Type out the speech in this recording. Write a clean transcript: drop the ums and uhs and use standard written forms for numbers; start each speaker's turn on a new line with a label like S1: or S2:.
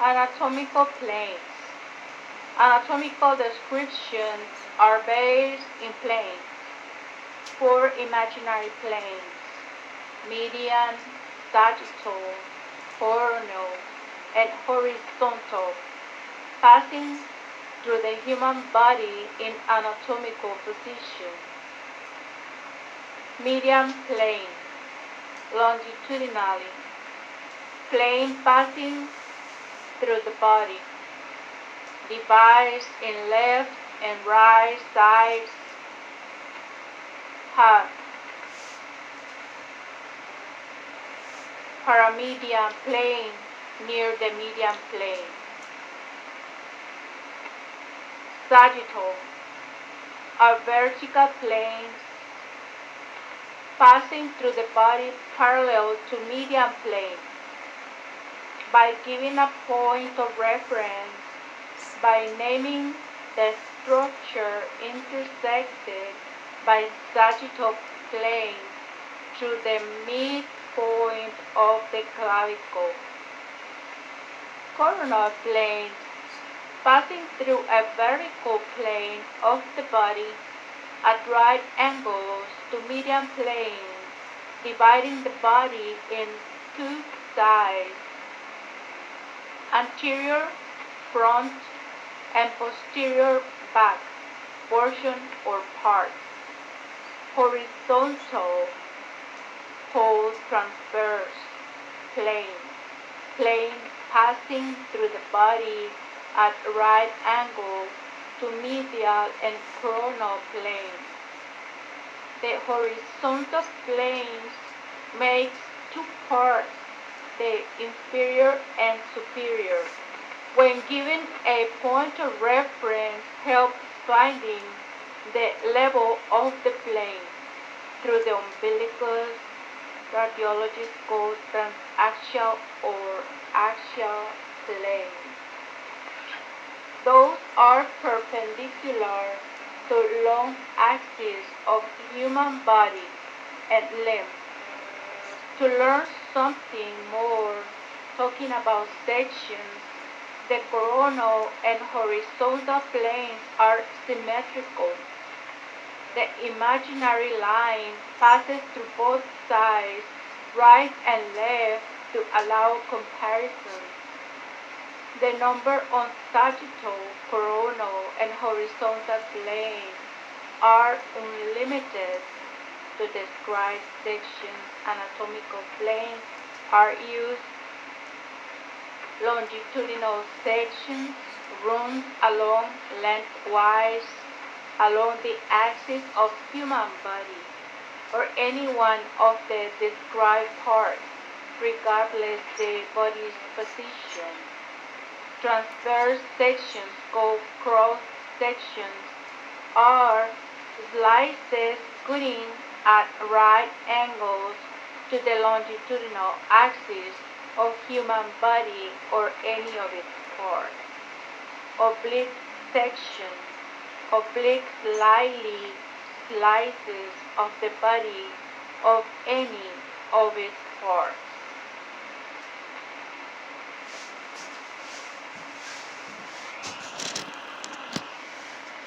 S1: Anatomical planes. Anatomical descriptions are based in planes. 4 imaginary planes: median, sagittal, coronal, and horizontal, passing through the human body in anatomical position. Median plane, longitudinally, plane passing through the body, divides in left and right sides, have paramedian plane near the median plane. Sagittal are vertical planes passing through the body parallel to median plane. By giving a point of reference, by naming the structure intersected by sagittal plane through the midpoint of the clavicle. Coronal planes passing through a vertical plane of the body at right angles to median plane, dividing the body in 2 sides: anterior front and posterior back portion or part. Horizontal, whole transverse plane, plane passing through the body at right angle to medial and coronal plane. The horizontal planes makes 2 parts, the inferior and superior. When given a point of reference, helps finding the level of the plane through the umbilicus. Radiologists call transaxial or axial plane. Those are perpendicular to long axis of human body and limb. To learn something more, talking about sections, the coronal and horizontal planes are symmetrical. The imaginary line passes through both sides, right and left, to allow comparison. The number on sagittal, coronal, and horizontal planes are unlimited. To describe sections, anatomical planes are used. Longitudinal sections runs along lengthwise along the axis of human body or any one of the described parts, regardless the body's position. Transverse sections, called cross sections, are slices cutting at right angles to the longitudinal axis of human body or any of its parts. Oblique sections, oblique slices of the body of any of its parts.